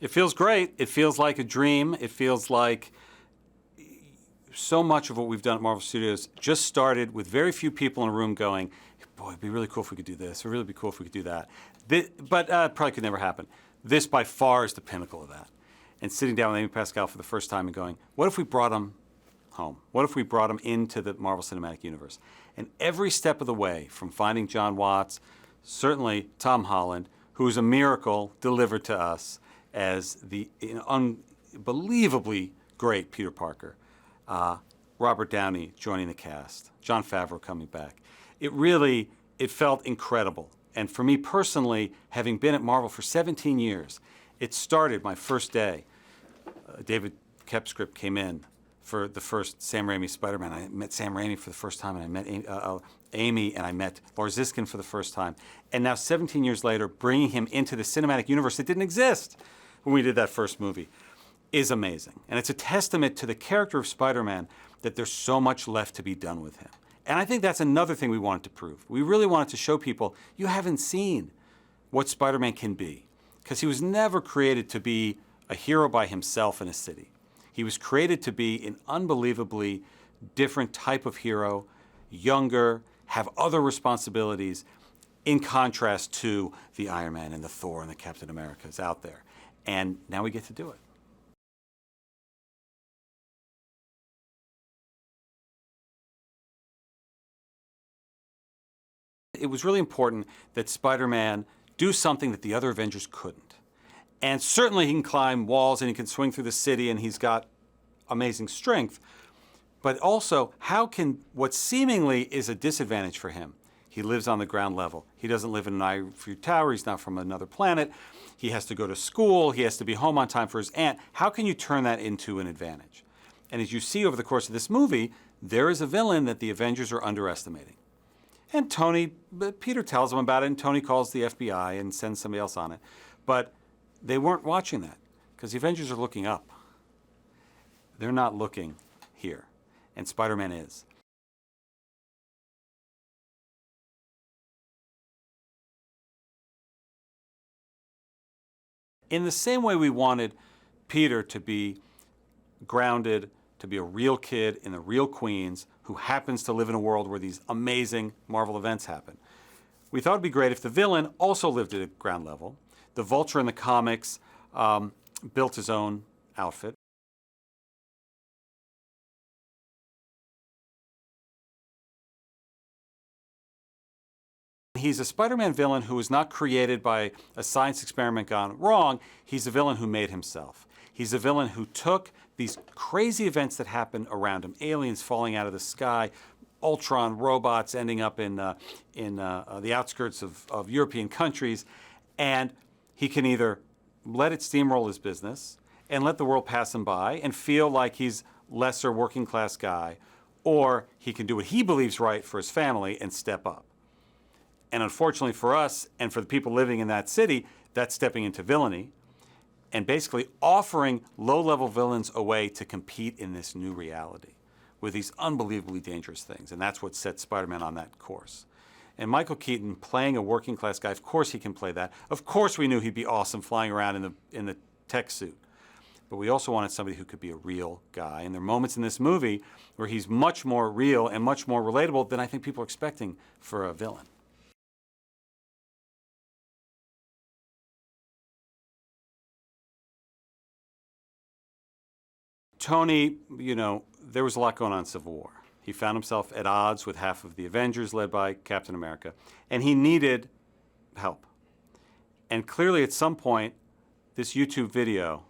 It feels great. It feels like a dream. It feels like so much of what we've done at Marvel Studios just started with very few people in a room going, boy, it'd be really cool if we could do this. It'd really be cool if we could do that. But it probably could never happen. This, by far, is the pinnacle of that. And sitting down with Amy Pascal for the first time and going, what if we brought him home? What if we brought him into the Marvel Cinematic Universe? And every step of the way, from finding John Watts, certainly Tom Holland, who was a miracle delivered to us as the unbelievably great Peter Parker, Robert Downey joining the cast, Jon Favreau coming back. It felt incredible. And for me personally, having been at Marvel for 17 years, it started my first day. David Kepscript came in for the first Sam Raimi Spider-Man. I met Sam Raimi for the first time, and I met Amy, and I met Laura Ziskin for the first time. And now 17 years later, bringing him into the cinematic universe that didn't exist when we did that first movie is amazing. And it's a testament to the character of Spider-Man that there's so much left to be done with him. And I think that's another thing we wanted to prove. We really wanted to show people, you haven't seen what Spider-Man can be. Because he was never created to be a hero by himself in a city. He was created to be an unbelievably different type of hero, younger, have other responsibilities, in contrast to the Iron Man and the Thor and the Captain Americas out there. And now we get to do it. It was really important that Spider-Man do something that the other Avengers couldn't. And certainly he can climb walls and he can swing through the city and he's got amazing strength. But also, how can what seemingly is a disadvantage for him? He lives on the ground level. He doesn't live in an ivory tower. He's not from another planet. He has to go to school. He has to be home on time for his aunt. How can you turn that into an advantage? And as you see over the course of this movie, there is a villain that the Avengers are underestimating. And Peter tells them about it, and Tony calls the FBI and sends somebody else on it. But they weren't watching that, because the Avengers are looking up. They're not looking here, and Spider-Man is. In the same way we wanted Peter to be grounded, to be a real kid in the real Queens who happens to live in a world where these amazing Marvel events happen. We thought it'd be great if the villain also lived at a ground level. The Vulture in the comics built his own outfit. He's a Spider-Man villain who was not created by a science experiment gone wrong. He's a villain who made himself. He's a villain who took these crazy events that happen around him, aliens falling out of the sky, Ultron robots ending up in the outskirts of European countries, and he can either let it steamroll his business and let the world pass him by and feel like he's lesser working class guy, or he can do what he believes right for his family and step up. And unfortunately for us and for the people living in that city, that's stepping into villainy and basically offering low-level villains a way to compete in this new reality with these unbelievably dangerous things. And that's what set Spider-Man on that course. And Michael Keaton playing a working-class guy, of course he can play that. Of course we knew he'd be awesome flying around in the tech suit. But we also wanted somebody who could be a real guy. And there are moments in this movie where he's much more real and much more relatable than I think people are expecting for a villain. Tony, there was a lot going on in Civil War. He found himself at odds with half of the Avengers, led by Captain America, and he needed help. And clearly, at some point, this YouTube video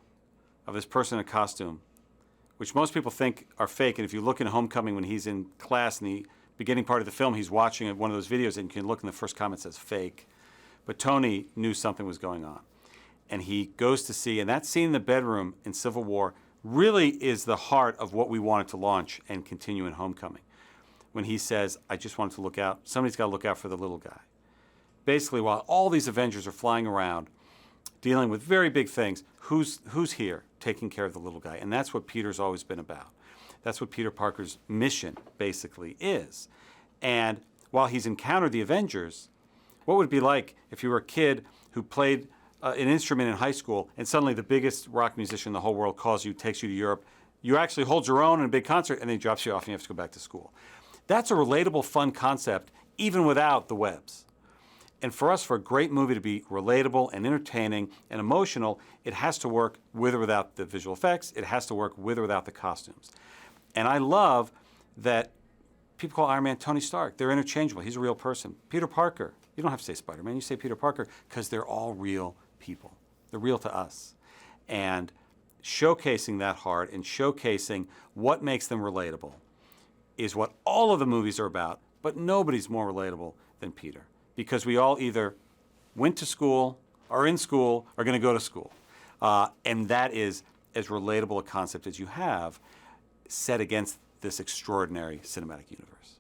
of this person in a costume, which most people think are fake, and if you look in Homecoming when he's in class in the beginning part of the film, he's watching one of those videos, and you can look in the first comment, it says fake. But Tony knew something was going on. And he goes to see, and that scene in the bedroom in Civil War really is the heart of what we wanted to launch and continue in Homecoming. When he says, I just wanted to look out, somebody's got to look out for the little guy. Basically, while all these Avengers are flying around, dealing with very big things, who's here taking care of the little guy? And that's what Peter's always been about. That's what Peter Parker's mission basically is. And while he's encountered the Avengers, what would it be like if you were a kid who played an instrument in high school, and suddenly the biggest rock musician in the whole world calls you, takes you to Europe. You actually hold your own in a big concert, and then he drops you off, and you have to go back to school. That's a relatable, fun concept, even without the webs. And for us, for a great movie to be relatable and entertaining and emotional, it has to work with or without the visual effects. It has to work with or without the costumes. And I love that people call Iron Man Tony Stark. They're interchangeable. He's a real person. Peter Parker. You don't have to say Spider-Man. You say Peter Parker because they're all real people. They're real to us. And showcasing that heart and showcasing what makes them relatable is what all of the movies are about, but nobody's more relatable than Peter, because we all either went to school, are in school, or going to go to school. And that is as relatable a concept as you have set against this extraordinary cinematic universe.